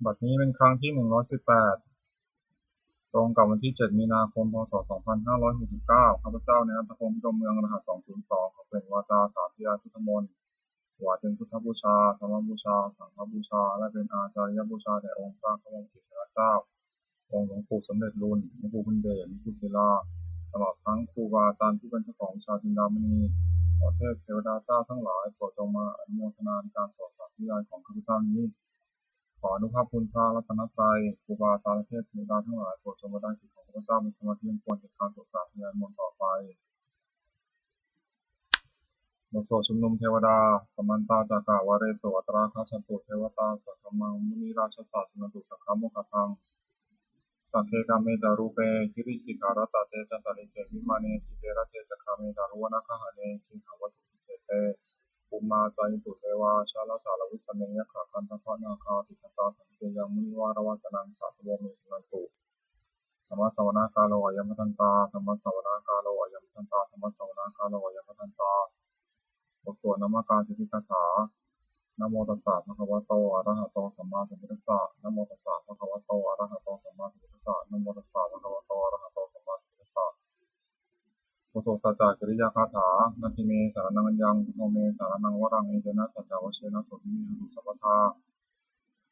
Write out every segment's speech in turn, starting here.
บัดนี้เป็นครั้งที่118ตรงกับวันที่7มีนาคมพศ2569ข้าพเจ้าในอัตภพพิรมเมืองรหัส202ขอเป็นวาจาสาธยายพุทธมนต์ถวายเป็นพุทธบูชาธรรมบูชาสังฆบูชาและเป็นอาจาริยบูชาแด่องค์พระบรมศรีเจ้าองค์หลวงปู่สมเด็จรุ่นหลวงปู่บุญเดชหลวงปู่ศิลาตลอดทั้งครูบาอาจารย์ที่เป็นเจ้าของวิชาจินดามณีขอเทพเทวดาเจ้าทั้งหลายโปรดจงมาอนุโมทนาในการสวดสาธยายของข้าพเจ้านี้ขออนุภาพคุณพระรัตนตรัยครูบาอาจารย์และเทพเทวดาทั้งหลายโปรดจงมาได้จิตของข้าพเจ้ามีสมาธิเป็นควรแก่การสวดสาธยายมนต์ต่อไปบทสวดชุมนุมเทวดาสัมมันตาจากาวาเรโสอัตราคาชันตุเทวตาสัทธมังมุนีราชสาสนตุสักขามุขทังสัพเพกามเมจารูเปคิริสิกขารัตเตจันตริเกวิมาเนทิเตระเตจักขาเมจารุวนาคหะเนทิหาวัตถุเตเตปุมมาจายิตุเทวาชาลสารวิสเมยขะคันทพะนาคาติคตาสังเกยังมุนิวารวจนังสัตวเมสนันตุธรรมสวนากาโลอยัมพันตาธรรมสวนากาโลอยัมพันตาธรรมสวนากาโลอยัมพันตาบทสวดนามการสิทธิคาถานะโมตัสสะภะคะวะโตอะระหะโตสัมมาสัมพุทธัสสะนะโมตัสสะภะคะวะโตอะระหะโตสัมมาสัมพุทธัสสะนะโมตัสสะภะคะวะโตอะระหะโตสัมมาสัมพุทธัสสะบทสวดสัจจกิริยาคาถานาทิเมสารนังยังพุทโธเมสารนังวรังเอเตนะสัจจวเชนะโสติมิหุสัพพทา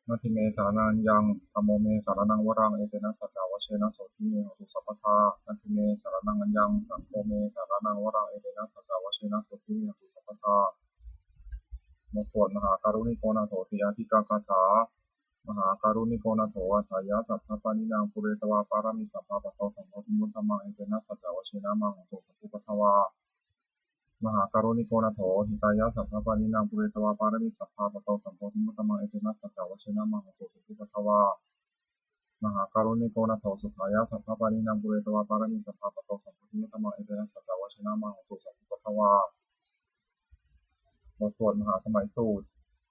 นาทิเมสารนังยังธัมโมเมสารนังวรังเอเตนะสัจจวเชนะโสติมิหุสัพพทานาทิเมสารนังยังสังโฆเมสารนังวรังเอเตนะสัจจวเชนะโสติมิหุสัพพทาบทสวดมหาการุณิโกนาโถติยาธิกาคาถามหาการุณิโกนาโถอัฏฐายาสัพพะปานินางปุเรตวาปารามิสัพพะปะโตสัมโพธิมุตตมังเอเตนะสัจจวเชนะมังโตสัพพุปทวามหาการุณิโกนาโถหิตายาสัพพะปานินางปุเรตวาปารามิสัพพะปะโตสัมโพธิมุตตมังเอเตนะสัจจวเชนะมังโตสัพพุปทวามหาการุณิโกนาโถสุขายาสัพพะปานินางปุเรตวาปารามิสัพพะปะโตสัมโพธิมุตตมังเอเตนะสัจจวเชนะมังโตสัพพุปทวาบทสวดมหาสมัยสูตร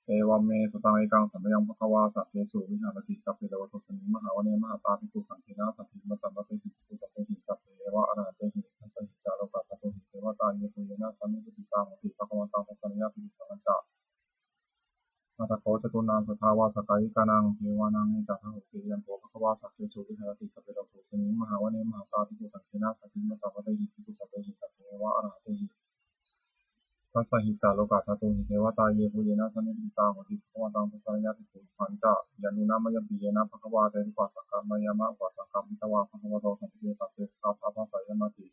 เอวัมเมสุตังเอกังสัมมยังภควาสัพเพสุวิหารติกัปเปโลทุสมิมหาวเนมหาตาภิกขุสังฆนาสัพพิมัจจมเตหิภิกขุสัพเพหิสัพเพวะอรหันเตหิทัสสหิจาโลกะทัพหิเทวตาเยปุเยนะสัมมิติตาโหติภควตังทัสสนิยาภิกขุสังฆจจะนาตโคจตุนังสุทาวาสกายิกานังเทวานังเอตัสหุสิยันโตภควาสัพเพสุวิหารติกัปเปโลทุสมิมหาวเนมหาตาภิกขุสังฆนาสัพพิมัจจมเตหิภิกขุสัพเพหิสัพเพวะอรหันเตหิทัสสหิจาโลกาทัตุหิเทวตาเยปุเยนะสัมมิติตาโหติภควตังทัสสนิยาภิกขุสังฆจะยานุนามยปิเยนะภควาเตริปัสสกามายามะปัสสกัมมิตวาภควโตสัมภิเยตัสเสทาภาภาสายนาติ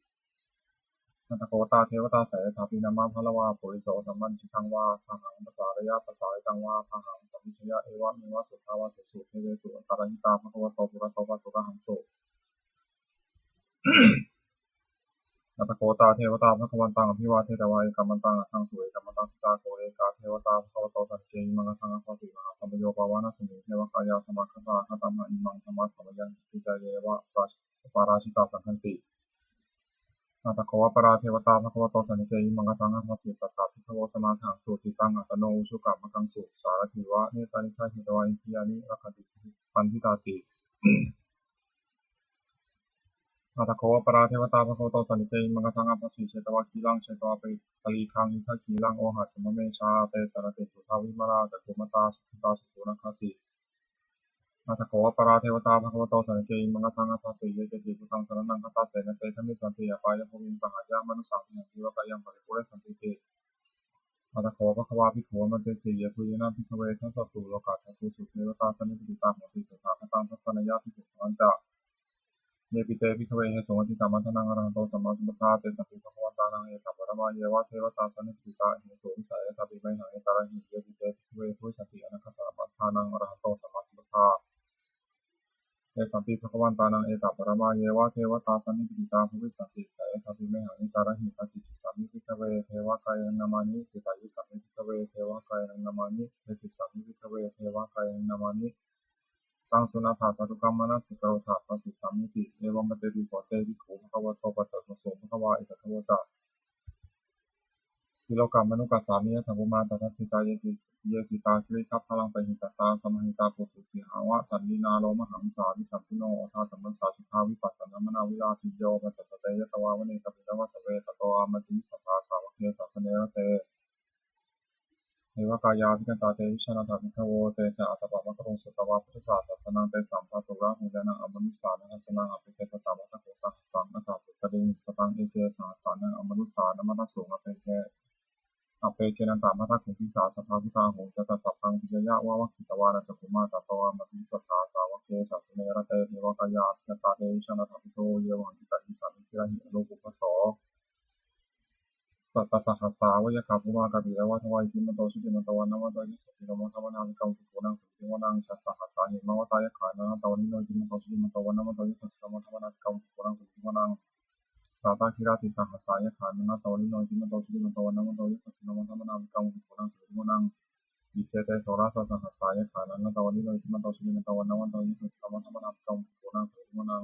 นันทโกตาเทวตาสายถาปินามะพะละวาปุริโสสัมมันชิทังวาทหังภาษารยะภาษาตังวาทหังสัมมิชยะเอวะเมวะสุทธาวาสุเทเวสุอัตตรหิตาภควโตปุระโตปัสสุระหังโสนัตโกตาเทวตาภควันตังอภิวาเทตวาเอกัมมันตังอะทังสุเอกัมมันตังทิตาโกเอกาเทวตาภควโตสัจเจหิมังคะทังอะภสิมหาสัมปโยปาวานะสมิเทวกายาสมัคคตาคตัมหะอิมังธรรมะสัมยังติจเยวะปาราชิตาสังคันตินาตโกวปราเทวตาภควโตสันเตหิมังคะทังอะภสิตตาภิกขโวสมาทังสุติตังอัตโนอุชุกัมมะทังสุสารถิวะเนตานิฆาหิตวาอินทิยานิรักขติปันทิตาตินาตโคปราเทวตาภควโตสันนิเตมังคทังอัปปสิเชตวะคีลังเชตวะเปตลีคังอิทัคีลังโอหัจมะเมชาเตจารติสุทาวิมาราจักขุมตาสุขิตาสุโขนคตินาตโคปราเทวตาภควโตสันนิเตมังคทังอัปปสิเยเจจิพุทังสรนังคตาเสนเตทัมมิสันติยาปายะภูมิปหายามนุสังหิวะกายังปริปุเรสันติเตนาตโคภควาภิกขวมันเตสียภูยนาภิกขเวทัสสะสุโลกาทัตุสุเทวตาสันนิติตาโหติสุขาคตังทัสสนยาภิกขุสังจะเยปิเตภิกขเวเหสงฆ์ทิตามัทนังอรหันโตสัมมาสัมพุทธาเตสัมภิภควตานังเอตัปปะมะเยวะเทวตาสันนิติตาเหสงฆ์สายทัพพิไมหังเอตาระหิเยปิเตภิกขเวทุสันติอนาคตามัทานังอรหันโตสัมมาสัมพุทธาเตสัมภิภควตานังเอตัปปะมะเยวะเทวตาสันนิติตาภวิสันติสายทัพพิไมหังเอตาระหิปัจจิตสัมมิภิกขเวเทวกายังนามานิติตายิสัมมิภิกขเวเทวกายังนามานิเทสิสัมมิภิกขเวเทวกายังนามานิตังสุนัขาสัตุกัมมนะสุกโรธาภาสิสามิติเอวัมปเตปิโกเตปิโขภควโตปัจจโสโสภควาอิทัทวจาสิโลกัมมนุกัสสามิยะธัมมุมาตัสสิตาเยสิตาคริคัพพลังปหิตตาสมหิตาปุถุสีหาวะสันนินาโลมหังสาวิสัมพุโนโอทาสัมมันสาสุทาวิปัสสนามนาวิลาภิโยปัจจสเตยตวาวเนกปิตวัสเวตโตอามติสัทธาสาวกเทสัสเนรเตเอ วกายาพิกันตาเตวิชนาถามิขโวเตจะอัตตปะมะกรงสุตวะพุทธศาสสนังเตสัมภะตุระหุเดนะอมนุสสานัสสนังอภิเกสตามะทะโขสังสังนะตาสุตติงสตังเอเกสังสานังอมนุสสานมะทะสุงอเปเกนันตามะทะขุทิสาสภาพุทธาหุจะตสัพพังพิยะวะวัคคิตวานะจักขุมาตตวามะติสัทธาสาวกเกสัสเนระเตเทวกายาพิกันตาเตวิชนาถามิโตเยวังกิตาอิสามิทิระหิโลกุปโสสัตตสหัสสาวยะขาภูมากบิระวะทวายกิมันโตชุติมันโตวันนวันโตยิสสิโนมะธรรมนามิกังกุโกนังสุติวนังชัสสหัสสาหิมะวะตายะขานะตวันนิโนกิมันโตชุติมันโตวันนวันโตยิสสิโนมะธรรมนามิกังกุโกนังสุติวนังสาตาคิราติสหัสสายะขานะตวันนิโนกิมันโตชุติมันโตวันนวันโตยิสสิโนมะธรรมนามิกังกุโกนังสุติวนังวิเจเตโสราสสหัสสายะขานะตวันนิโนกิมันโตชุติมันโตวันนวันโตยิสสิโนมะธรรมนามิกังกุโกนังสุติวนัง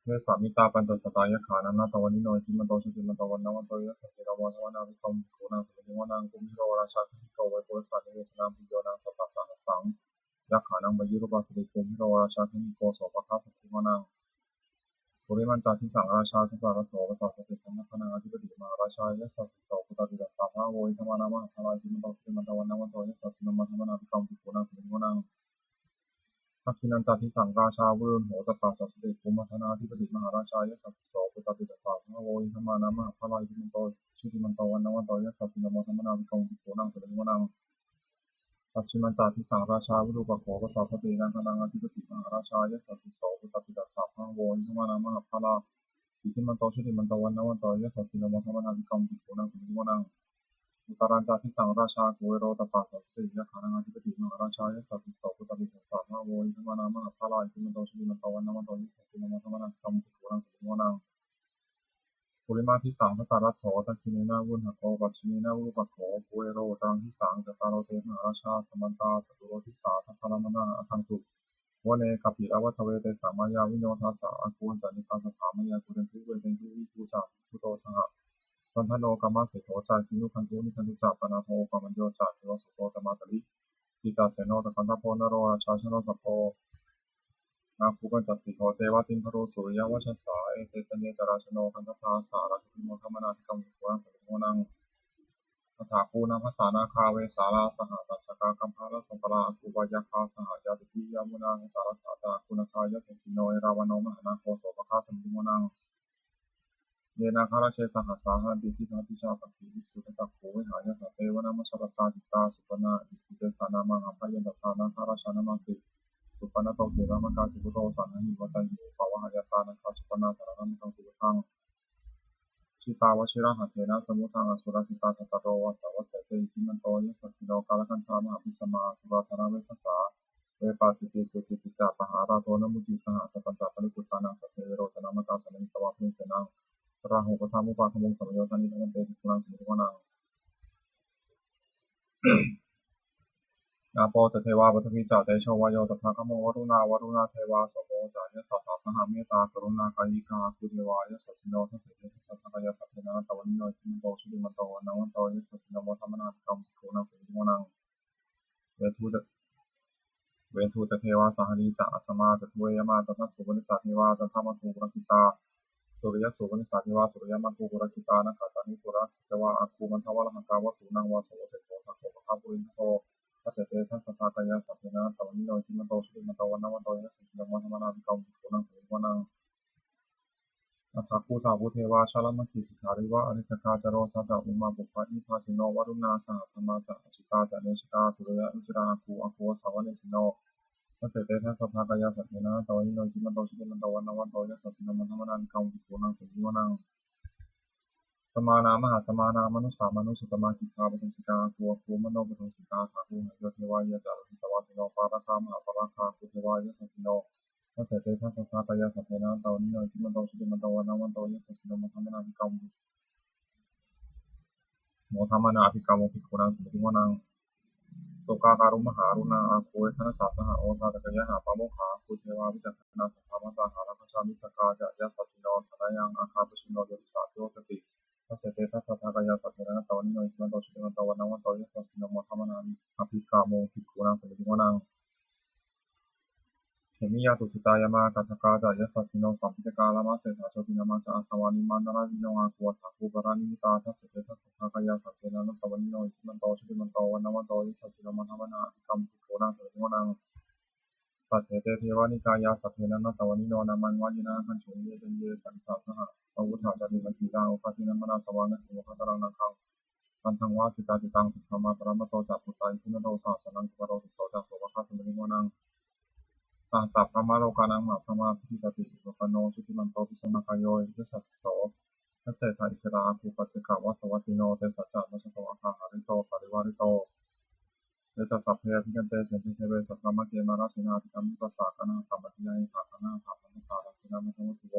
เวสามิตาปัญจสตายะขานันนาตวันนิโนจิมันโตชุติมันโตวันนวันโตยัสสะระวันวันนาวิคัมโกนังสุติวนังกุมิโรราชาคิโกไวโกสัตเวสนาปิโยนังสัพพะสังสังยะขานังบยุรปัสสิกุมิโรราชาคิโกโสภะคาสติวนังปุริมันจาทิสังราชาทุกราโสภะสัสสติธรรมะคณาอธิปติมาราชายัสสะสิโสปุตตะติตัสสะภะโวอิธรรมานามะหะลายจิมันโตชุติมันโตวันนวันโตยัสสะสิโนมะธรรมนาวิคัมโกนังสุติวนังทักขินันจาทิสังราชาวุรุณโหตตาสัสติภูมิธนาธิปติมหาราชายสัสสิโสปุตตะติตัสสะภะโวอิธรรมานามะหะลายจิมันโตชุติมันโตวันนวันโตยัสสะสิโนมะธรรมนาวิคัมโกนังสุติวนัง ปัจฉิมัญจาทิสังราชาวิรูปโขภาษาสตินังคนังอธิปติมหาราชายสัสสิโสปุตติตัสสะพังโวอิธรรมานามหาภาลาอิทิมันโตชุติมันโตวันนวันโตยสัสสิโนมะธรรมนาวิกัมปิโกนังสุติวนังอุตรัญจาทิสังราชาโกเวโรตปัสสะสติยะขานังอธิปติมหาราชายสัสสิโสปุตติตัสสะพังโวอิธรรมานามหาภาลาอิทิมันโตชุติมันโตวันนวันโตยสัสสิโนมะธรรมนาวิกัมปิโกนังสุติวนังปุริมาทิสังทัตตารัตโถตัคคิเนนาวุนหะโกปัจฉิเนนาวุปะโขโกเวโรตังทิสังจตารโรเตมหาราชาสมันตาจตุโรทิสาทัพพะละมนาอัคังสุวเนกัปปิอวัฏเวเตสามายาวิโนทัสสะอากูลจันนิปัสสถามายากุเรนทุเวเตนทุวิภูจาภูโตสหะสันทโนกัมมะเสโธจาคินุคันตุนิคันตุจาปนาโทปะมัญโยจาเทวสุโตตมาตลิจิตาเสโนตะคันตโพนโรราชาชโนสัพโพนาภูกันจัสสิโธเทวติมพโรสุริยวัชสาเอเตจันเยจราชโนคันตภาสาราชุติโมธรรมนาธิกัมปุรังสุติโมนังตถาภูนาภาษานาคาเวสาราสหตัสสกากัมภาลสัมปราอกุบายคาสหายาติปิยามุนาหิตารัตถาคุณคายะเทสิโนเอราวันโนมหานาโคโสภคาสัมปิโมนังเยนาคาราเชสหัสสาหันติทินาทิชาปฏิวิสุทธิจักขูวิหายะสัตเทวนามัชรตาจิตตาสุปนาอิติเตสานามังอภัยยันตถานาคาราชานามังสิสุปนาโตเกรามกาสิบุโตสันหิวัตันหิภาวะหายตานาคาสุปนาสารนังตังสุขังชิตาวชิระหัตเถนะสมุทังอสุรสิตาทัตโตวสวัสเสเตอิมันโตยัสสิโนกาลคันธามหาภิสมาสุราธนาเวทัสสาเวปาจิติสุติปิจาปหาราโทนมุติสหสัพพัญจปริปุตตานังสัพเพโรจนามกาสมิตวะพิเศนังราหุปธรรมุปาทมุงสัมโยธานิทันเตติคุนังสมิทวนังนาโปตเทวาปฐวีจาเตโชวายโยตถาคโมวรุณาเทวาสโมจายสัสสะสหเมตตากรุณากายิกาคุเทวายสัสสิโนทัสสิเตทัสสะกายสัพเพนะตวันนิโนจิมันโตชุติมันโตวันนวันโตยัสสะสิโนโมธรรมนาภิกรรมภิกขุนังสมิทวนังเวทูตเทวาสหลีจาอสมาจตุเวยมาตทัสสุวนิสัตนิวาจันทมัทุกุรกิตาสุริยสุวนิสัตนิวาสุริยมัทุกุรกิตานะคาตานิปุระเทวาอาคูมันทวะละหังกาวสุนังวาโสเสโทสักโขปะคาปุรินโตทัสเสเตทัสสะทากายสัพเพนะตวันนิโนจิมันโตชุติมันโตวันนวันโตยัสสะสิโนโมธรรมนาภิกรรมภิกขุนังสมิทวนังอัฏฐคูสาวุเทวาชาลมัคคิสิกขาริวะอริคคาจโรทัสสะอุมาบุปผาอิภาสิโนวรุณาสหธรรมาจะอจิตาจะเนชิตาสุริยะอุจราอาคูสาวเนสิโนทัสเสเตทัสสะทากายสัพเพนะตวันนิโนจิมันโตชุติมันโตวันนวันโตยัสสะสิโนโมธรรมนาภิกรรมภิกขุนังสมิทวนังสมานามหาสมานามนุสามนุสุตมากิคาปทุมสิกาคูมโนปทุมสิกาถาภูหโยเทวายะจารุหิตวาสิโนปาราคามหาปาราคาคุเทวายะสัสสิโนทัสเสเตทัสสะทากายสัพเพนะตวันนิโนจิมันโตชุติมันโตวันนวันโตยัสสะสิโนโมธรรมนาภิกรรมโมธรรมนาภิกรรมภิกขุนังสมิทิวนังโสกาการุมหารุณาอาโคยธนสาสหโอทาตกยะหาปาโมขาคุเทวาวิจักนาสัทธามัตตาหาราคชามิสกาจะยัสสะสิโนธนายังอาคาตุชิโนโยติสาโยสติทัสเสเตทัสสะทากายสัพเพนะตวันนิโนจิมันโตชุติมันโตวันนวันโตยัสสะสิโนโมธรรมนาภิกรรมภิกขุนังสมิทิวนัง เขมิยาตุสิตายามากัตถกาจายสัสสิโนสัมพิตกาลามาเสถาโชตินามาจาอาสวานิมันนาราวิโนอาคัวถาภูปรานิมิตาทัสเสเตทัสสะกายาสัจเจนะนุตตวันิโนอิมันโตชุติมันโตวันนวันโตยิสัสสิโนมันทวนากัมภุโขนังสัจโมนังสัตเถเตเทวานิกายาสัพเพนันตวันิโนนามันวายินาคันโฉเยเจเยสันสาสหะปวุฒาจาริมันติตังอุปาทินัมมนาสวานะโมคตรังนังคังตันทังวาสิตาติตังสุขมาปรามโตจักปุตตาอิทิมโนสาสนังกุปโรติโสจักโสภะสมิริโมนังสหัสสะพระมาโลกานังมหาพระมาพิตติอุปโนชุติมันโตปิสมากายโยยิสัสสโสทัสเสถาอิสราภูปัจเจกาวาสวัตติโนเตสัจจะมัชโตอาคาหาริโตปริวาริโตเดชสัพเพพิกันเตเสนติเทเวสัพพมะเกมาราสินาติกัมมิปัสสะกนาสัมปติยานิภาคณาภาคมุตตาลักขินามัทมุติโว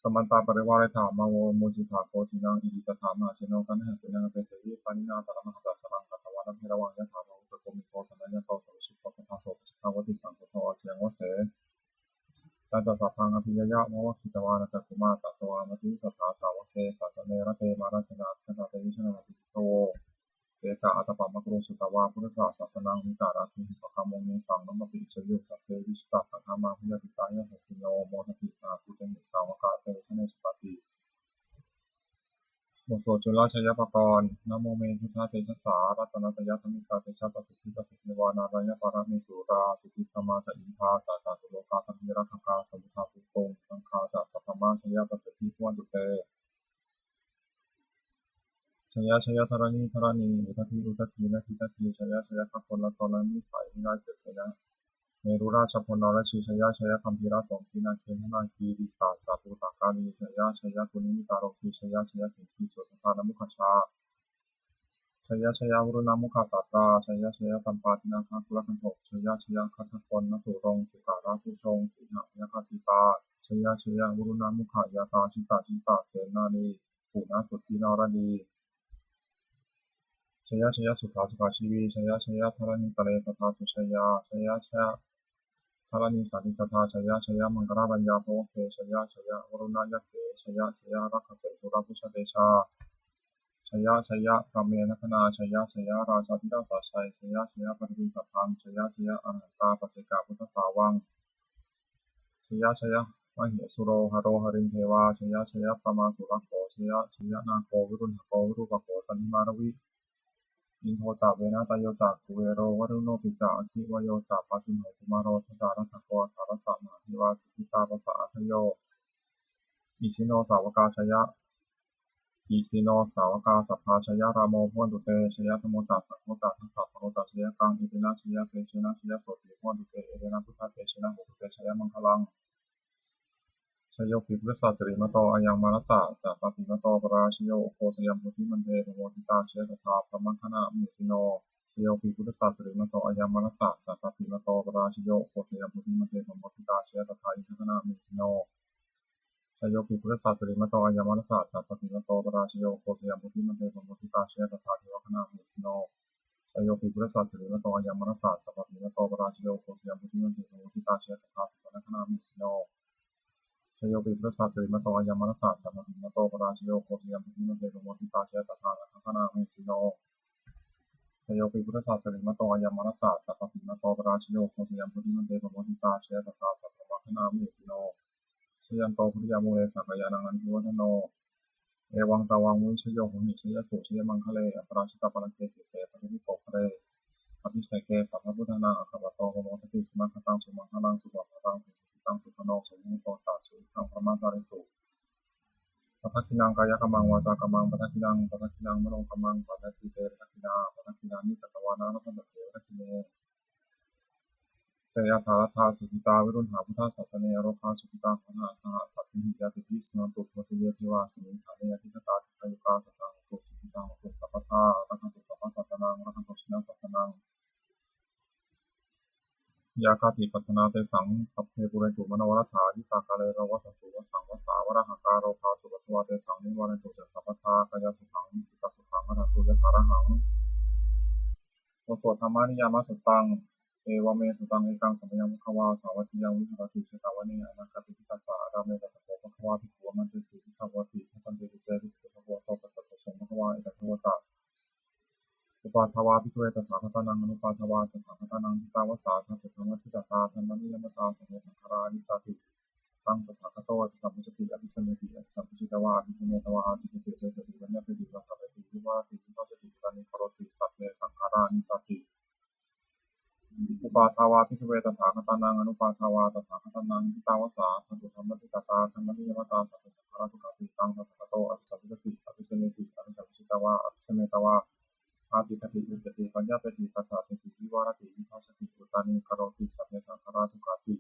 สมันตาปริวาริธามาโวมุจิภาโคจินังอิริตถามาเชโนกันหะเสนังเปเสวิปานินาตระมหตัสสนังกัตวานัมเทระวังยะถาโมสโกมิโกสันยะโตสัพชิตโตปะทาโสปะชิตาวติสังโฆโตเสียงวเสตัจจสัพพังอภิยยะโมวคิตวานะจักขุมาตัตวามติสัทธาสาวกเกสัสเนระเตมาราสนาคันตาเตวิชนะมติโตเตจาอัตตปะมะกรุสุตวาพุทธศาสนังมิการาทิปะคะโมเมสังนัมมปิชยุสัพเพวิชิตาสังฆามาพิยติตายะเหสิโนโมทติสาภูเตมิสาวกาเตชะเนสุปฏิโมโสจุลาชยปกรณ์นะโมเมพุทธาเตชะสารัตนตยธรรมิกาเตชะปสิทธิปสิทธิวานารายะปารมิสุราสิทธิธรรมาจะอินทาจาตาสุโลกาตัมพิรักขกาสมุทาภูตงสังฆาจะสัพพมาชยปสิทธิพวนตุเตชยชยธรณีธรณีอุทธีอุทธีนาทิตทีชยชยขพลธรณีสายนิราเสสยะเมรุราชพลนรชีชยชยคัมภีราสงคีนาเคนนาคีดิสาสาตุตากาลีชยชยกุณิมิตารกีชยชยสิงคีสุทธานมุขชาชยชยวรุณมุขาสัตตาชยชยตัมปาตินาคาคุลคันโทชยชยคัทพลนตุรงสุการาภูชงสีหายคติตาชยชยวรุณมุขายาตาชิตาชิตาเสนานีปุณสุทธินรดีชยชยสุขาสุขาชีวีชยชยธรณิตะเลสัทธาสุชยาชยชยธรณีสันติสัทธาชยชยมังคลาบัญญาโภเคชยชยวรุณยเกชยชยรักขเสสุรพุชเดชาชยชยกามเมนคนาชยชยราชาธิดาสาชัยชยชยปฏิสัพพังชยชยอรหันตาปัจเจกาพุทธสาวังชยชยมหิสุโรหโรหรินเทวาชยชยปมาสุรโขชยชยนาโควิรุณหโควิรุปโขสันนิมารวิอินโทจาเวนะตโยจากกุเวโรวรุโนปิจาอคิวโยจาปาติโหกุมารโรทดารัตโกสารสะมหาธิวาสิกิตาภสสะอัทโยอิชิโนสาวกาชยอิสิโนสาวกาสัพพาชยรามโมพวนตุเตชยธโมจัสสัพโมจัสทัสสะโมจัสชยกังอิตินาชยเตชนะชยโสติพวนตุเตเอเดนะพุทธเตชนะโหตุเตชยมังคลังชโยปิพุทธศาสริมโตอายังมานัสสะจัปปติมโตปราชโยโคสยามพุทธิมันเทโมทิตาเชตถาพระมังคณะมิสิโนชโยปิพุทธศาสริมโตอายังมานัสสะจัปปติมโตปราชโยโคสยามพุทธิมันเทโมทิตาเชตถาอิทัคณะมิสิโนชโยปิพุทธศาสริมโตอายามนัสสะจัปปติมโตปราชโยโคสยามพุทธิมันเตปโมทิตาเชตถาเทวคณะมิสิโนชโยปิพุทธศาสริมโตอายามนัสสะจัปปติมโตปราชโยโคสยามพุทธิมันเตปโมทิตาเชตถาเทวคณะมิสิโนชโยปิพุทธศาสริมโตอายามนัสสะจัปปติมโตปราชโยโคสยามพุทธิมันเตปโมทิตาเชตถาเทวคณะมิสิโนชโยปิพุทธศาสริมโตอายามนัสสะจัปปติมโตปราชโยโคสยามพุทธิมันเตปโมทิตาเชตถาสัพพะคณะมิสิโนชยันโตพุทธยามุเรสักยานังอันทิวัฒโนเอวังตาวังมุชโยโหหิชยสุชยมังคะเลอปราชิตาปนังเกสิเสปฏิวิโกคะเลอภิเษกเกสัพพพุทธนาอัคคโตโหโมทติสมัคตังสุมังคลังสุบัพตังสุขิตังสุขโนสุมุโตตาสุขังพระมาตาริสุปัทกินังกายกรรมังวาจากรรมังปัทกินังมโนกรรมังปัทกิเตปัทกินาปัทกินานิกัตวานารัตถเถปัทกิเนเตยะถาทาสุขิตาวิรุณหาพุทธศาสเนโรคาสุขิตาภณะสหสัพพิหิยติปิสนันตุโพธิเยทิวาสมิงฐาเนยทิคตาทิคายุกาสัตตังตุสุขิตังตุสัพพทารักขันตุสัพพสัตนังรักขันตุชินาสัสนังยาคาติปัฏนาเตสังสัพเพปุเรตุมโนรัฐาทิตากาเลระวะสันตุวสังวสาวะระหะการโรคาสุปัตวะเตสังนิวานันตุสัพพทากายสุขังจิตสุขังอรหันตุยะถาระหังโอโสธรรมานิยามสุตังเอวเมสุตังเอกังสัมยังมุขวาสาวัติยังวิหารติเชตาวเนอนาคติทิตัสสะอาราเมตตะโพภควาภิกขุมันติสีทิฆาวติทันติเจติภควโตปัสสะสงภควาเอตภวตะปุ อุปาทวาภิกขุเวตถาคตานังอนุปาทวาตถาคตานังทิตาวสาทัตถังวัฏฏิตาธรรมนิยมตาสัมเมสังขารานิจจติตั้งตถาคตโตอภิสัมพุจติอภิสัมเมติอภิสัมพุจิตวาอภิสัมเมตวาอาจิตติเตสติวัญญาติวิวัฏฏะติวิวาติวิปัสสติกานิโครติสัพเพสังขารานิจจติอุปาทวาภิกขุเวตถาคตานังอนุปาทวาตถาคตานังทิตาวสาทัตถังวัฏฏิตาธรรมนิยมตาสัพเพสังขาราทุกขติตั้งตถาคตโตอภิสัมพุจติอภิสัมเมติอภิสัมพุจิตวาอภิสัมเมตวาอาจิตติวิสติปัญญาปฏิปัฏฐาติวิวารติวิภัสสติอุตานิคารติสัพเพสังขาราทุกขติ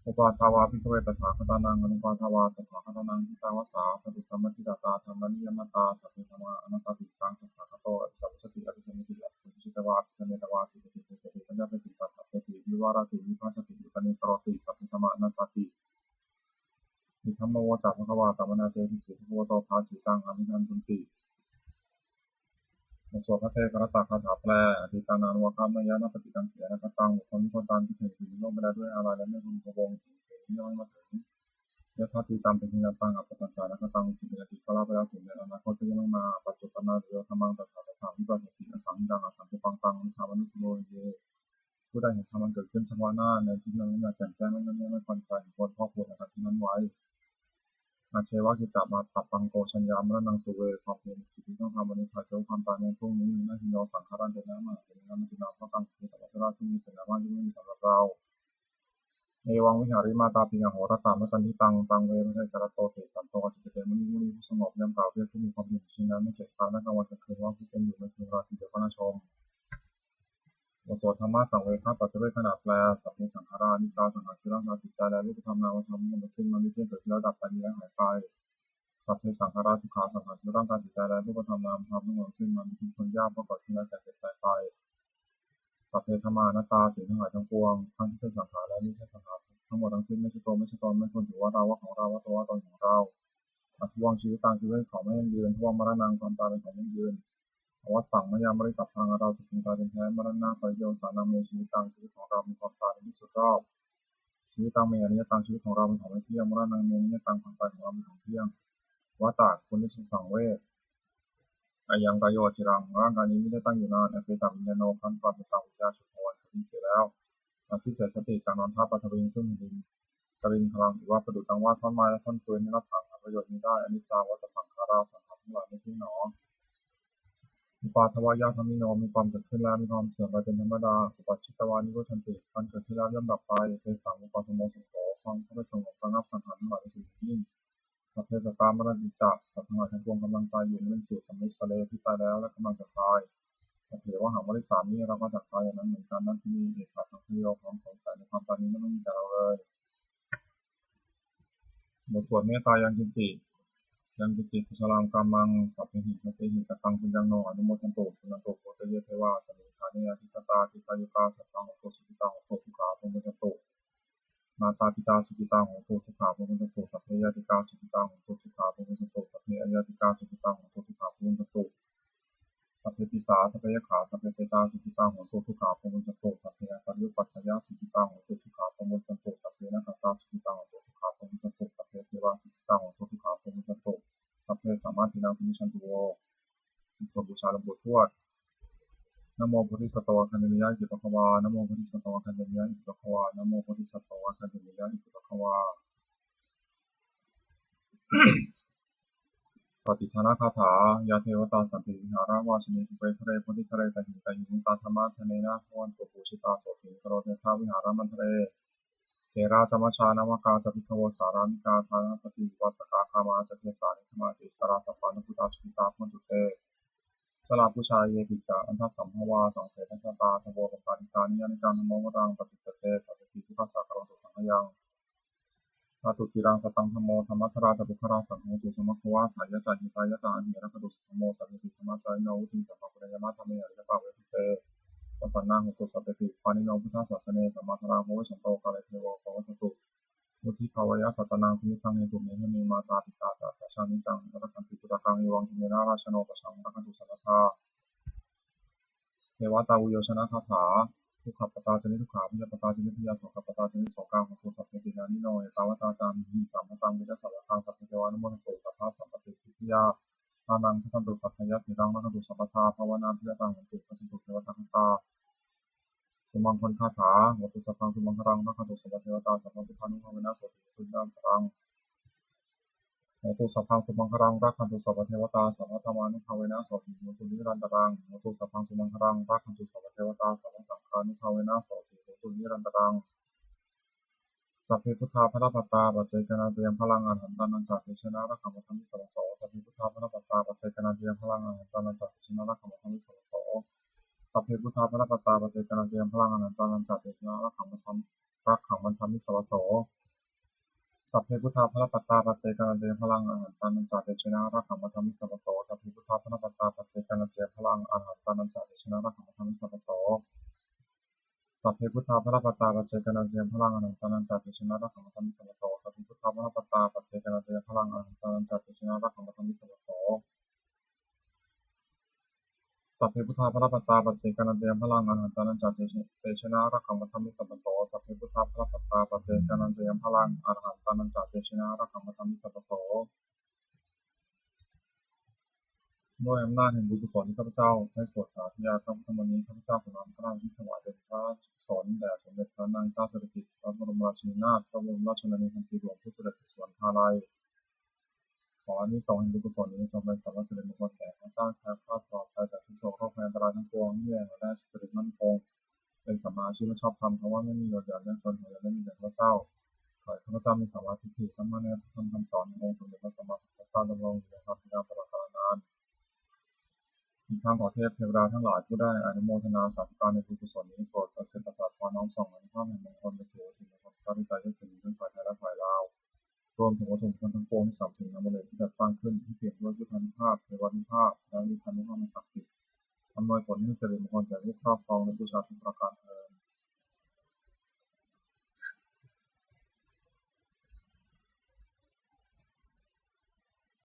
อุปาทวาภิกขุเวตถาคตานังอนุปาทวาตถาคตานังทิตาวสาปฏิสัมมติตาธรรมนิยมตาสัพเพธรรมาอนัตติตังตถาคตโตอภิสัมพุจติอภิสัมเมติอภิสัมพุจิตวาอภิสัมเมตวาจิตติวิสติปัญญาปฏิปัฏฐาติวิวารติวิภัสสติอุตานิคารติสัพเพธรรมาอนัตตินิธัมโมจักภควาตมนาเตภิกขุภควโตภาสิตังอภินันตุติสวดพระเทศกรตาคาถาแปลอธิตานันวะคามยานาปฏิกังเสียนะคตังคนคนตามที่ถึงสิ่งโลกไม่ได้ด้วยอะไรและไม่รุนพวงสิ่งที่ยังไม่มาถึงยถาทีตามเป็นงานตั้งอัปปัญจานะคตังสิ่งในอดีตก็เล่าไปแล้วสิ่งในอนาคตก็ยังไม่มาปัจจุบันนาเดียวธรรมังตถาคตวิปัสสติอสังดังอสังตุปังตังนิธามนุโลเยผู้ใดเห็นธรรมันเกิดขึ้นเฉพาะหน้าในที่นั้นแจ่มแจ้งไม่ควันใจควรพ่อควรนะครับที่นั้นไว้อาเชวะกิจจามาตับปังโกชัญญามรณังสุเวความเพียรกิจที่ต้องทำวันนี้ขอเจ้าความตายในพรุ่งนี้น่าหินโนสังขารันเดนะมาสิ่งนั้นมันจะนำเพราะการคิดแต่ละชราซึ่งมีสิ่งนั้นที่ไม่มีสำหรับเราเอวังวิหาริมาตาปิญโหรตามตันทิตังเวรให้กระโตเถสันโตจิตเตมุนีผู้สงบย่ำกล่าวเพื่อที่มีความเพียรชิ้นนั้นไม่เกิดความนักวันจะคืนว่าผู้เป็นอยู่ในคืนราตรีเดียวก็น่าชมบทสวดธรรมะสังเวชปัจเจเวขนาดแปลสัพเพสังขารานิจจาสังขารคือร่างกายจิตใจและรูปธรรมนามธรรมมันซึ่งมันไม่เที่ยงเกิดแล้วดับไปมีและหายไปสัพเพสังขาราทุกขาสังขารคือร่างกายจิตใจและรูปธรรมนามธรรมทั้งหมดซึ่งมันเป็นคนยากเพราะเกิดขึ้นแล้วแต่เสร็จไปสัพเพธรรมานัตตาสิ่งทั้งหลายทั้งปวงทั้งที่เป็นสังขารและไม่ใช่สังขารทั้งหมดทั้งสิ้นไม่ใช่ตนไม่ใช่ตนไม่ควรถือว่าเราว่าของเราว่าตัวว่าตนของเราอัตวงชีวิตต่างชีวิตของไม่ยั่งยืนทวงมรณะความตายเป็นของยั่งยืนอวัตสังมยามริตับทางเราจะเป็นตายเป็นแท้มรณะไปโยสานามีชีวิตต่างชีวิตของเรามีความตายเป็นที่สุดรอบชีวิตต่างเมียนี้ต่างชีวิตของเราเป็นของไม่เที่ยงมรณะเมียนี้ต่างความตายของเราเป็นของเที่ยงวัตตะคุณนิสสังเวชอายังกายโยชิรังร่างกายนี้ไม่ได้ตั้งอยู่นานอภิตาวิญญาโนพันปัสสตาวิญญาชุโนทิ้งเสียแล้วที่เสียสติจากนอนท่าปัทวิงซึ่งดินกรินพลังหรือว่าประดุจดังว่าท่อนไม้และท่อนปืนในรับถังประโยชน์นี้ได้อนิจจาวัตสังขาราสังขารทั้งหลายไม่ทิ้งหนออุปาทวายาธรรมิโนมีความเกิดขึ้นแล้วมีความเสื่อมไปเป็นธรรมดาอุปัชชิตวานิโรชันติมันเกิดขึ้นแล้วย่อมดับไปเป็นสังอุปาสโมสุโขความเข้าไปสงบระงับสังขารทั้งหลายในสิ่งยิ่งสัพเพสตามรณิจักสัตว์ทั้งหลายทั้งปวงกำลังตายอยู่ไม่เป็นสู่สมิสเลที่ตายแล้วและกำลังจะตายถือว่าหากวริสานี้เราก็จะตายอย่างนั้นเหมือนกันนั่นที่มีเอกสังโยความสงสัยในความตายนี้ไม่มีแต่เราเลยบทสวดเมตตายังกินจิกุศลามกามังสัพเพหิมเตหิกตังปุญญังโนอนุโมทันโตสุนันโตโพธิเยเทวาสมิทานิยติตาทิกายุกาสัตตังโหตุสุขิตังโหตุสุขาภมุจโตมาตาปิตาสุขิตังโหตุสุขาภมุจโตสัพเพยติกาสุขิตังโหตุสุขาภมุจโตสัพเพอายติกาสุขิตังโหตุสุขาภมุจโตสัพเพปิสาสัพเพยขาสัพเพเตตาสุขิตังโหตุสุขาภมุจโตสัพเพสัพยุปัชฌยาสุขิตังโหตุสุขาภมุจโตสัพเพนะคตาสุขิตังโหตุสุขาภมุจโตสัพเพเทวาสุขิตังโหตุสุขาภมุจโตสัพเพสัมมาทินังสมิชันตุโวสวดบูชาหลวงปู่ทวดนะโมพุทธิสัตวะคันเดมิยะอิติปะคะวานะโมพุทธิสัตวะคันเดมิยะอิติปะคะวานะโมพุทธิสัตวะคันเดมิยะอิติปะคะวาปฏิทานาคาถายาเทวตาสันติวิหาราวาสนิเวทะเรพุทธิทะเรตหิตาหิตาธรรมะทะเนนะวันตุปูชิตาโสติกโรเทธาวิหารามันทะเรเทราจมัชฌานวกาจพิทโวสารามิกาทานาปฏิวัสกาคามาจเทสานิธรรมติสราสปานพุทธาสุขิตาพุทธุเตสลาผู้ชายเยปิจาอันทัสสัมภวาสังเสทัตตาทโวปปาริกานิยานิการนโมวรังปฏิจเตสัพพิทุกขสักการตุสังฆยังธาตุติรังสตังธโมธรรมัทราจบุคราสังโฆตุสมัคควาถายะจาหิตายะจาอันเหระกตุสัมโมสัพพิธรรมจายโนอุทิสัพพะปุเรยมะธรรมเยอริยปะเวทิเตปัสสนาหุตุสัพพิปานิโนพุทธศาสเนสัมมาทราโหวิสันโตกาเลเทโวภวสตุมุทิภาวยะสัตตังสมิทังเนตุเมหะเนมาตาปิตาจาตชานิจังรักขันติปุตตะกังเอวังทิเมนาราชโนปะชังรักขันตุสัพพะเทวตาวุโยชนะคาถาทุกขปตาจนิทุกขาพิยปตาจนิพิยาโสขปตาจนิโสกาของโทสัพเพตินานิโนเอตาวตาจามิหิสามตังวิจัสสะตังสัพเพเทวานุโมทันโตสัพพะสัมปติสิทธิยา อานังทันตุสัพพยะสีรังนันตุสัพพทาภาวนาพิยตังหันตุทันตุเทวตาคันตาสุมังคลคาถาวัตุสัพพังสุมังครังนันตุสัพพเทวตาสัพพังพุทธานุภาเวนะโสติพุทธังสรังวัตุสัพพังสุมังครังรักขันตุสัพพเทวตาสัพพธรรมานุภาเวนะโสติวัตุนิรันตรังวัตุสัพพังสุมังครังรักขันตุสัพพเทวตาสัพพสังฆานุภาเวนะโสติวัตุนิรันตรังสัพเพพุทธาภรปัตตาปัจเจกนาเตยมพลังอรหันตานันจาเตชนะรักขมธรรมิสวโสสัพเพพุทธาภรปัตตาปัจเจกนาเตยมพลังอรหันตานันจาเตชนะรักขมธรรมิสวโสสัพเพพุทธาภรปัตตาปัจเจกนาเตยมพลังอรหันตานันจาเตชนะรักขมธรรมิสวโสสัพเพพุทธาภรปัตตาปัจเจกนาเตยมพลังอรหันตานันจาเตชนะรักขมธรรมิสวโสสัพเพพุทธาภรปัตตาปัจเจกนาเตยมพลังอรหันตานันจาเตชนะรักขมธรรมิสวโสสัพเพพุทธาภรปัตตาปัจเจกนาเตยมพลังอรหันตานันจาเตชนะรักขมธรรมิสวโสสัพเพพุทธาภรปัตตาปัจเจกนาเตยมพลังอรหันตานันจาเตชนะรักขมธรรมิสวโสสัพเพพุทธาภรปัตตาปัจเจกนาเตยมพลังอรหันตานันจาเตชนะรักขมธรรมิสวโสสัพเพพุทธาภรปัตตาปัจเจกนาเตยมพลังอรหันตานันจาเตชนะรักขมธรรมิสวโสด้วยอำนาจแห่งบุญกุศลที่ข้าพเจ้าได้สวดสาธยายพระพุทธมนต์นี้ข้าพเจ้าขอน้อมพระราชที่ถวายเป็นพระราชกุศลแด่สมเด็จพระนางเจ้าสิริกิติ์พระบรมราชินีนาถพระบรมราชชนนีพันปีหลวงผู้เสด็จสู่สวรรคาลัยขออานิสงส์แห่งบุญกุศลนี้จงเป็นสรรเสริญมงคลแก่ข้าพเจ้าแท้ข้าปลอดภัยจากทุกโศกโรคภัยอันตรายทั้งปวงนี่แหละและสุขภาพมั่นคงเป็นสัมมาอาชีพและชอบธรรมเพราะว่าไม่มีหยดหย่อนเรื่องตนของเราไม่มีแด่ข้าพเจ้าขอให้ข้าพเจ้ามีสัมมาทิฏฐิตั้งมั่นในธรรมคำสอนขององค์สมเด็จพระสัมมาสัมพุทธเจ้าดำรงอยู่ในความเป็นตลอดกาลนาน อีกทั้งขอเทพเทวดาทั้งหลายผู้ได้อนุโมทนาสาธุการในบุญกุศลนี้โปรดประสิทธิ์ประสาทพรน้อมส่งอนุภาพแห่งมงคลไปสู่ถึงมงคลพระวิจัยด้วยสิ่งทั้งฝ่ายไทยและฝ่ายลาวรวมถึงวัตถุมงคลทั้งปวงที่สามสิ่งนั้นบริเวณที่จัดสร้างขึ้นที่เปรียบด้วยพุทธานุภาพเทวานุภาพและนิพพานุภาพศักดิ์สิทธิ์อำนวยผลให้สิริมงคลแก่ผู้ครอบครองและบูชาทุกประการเทอ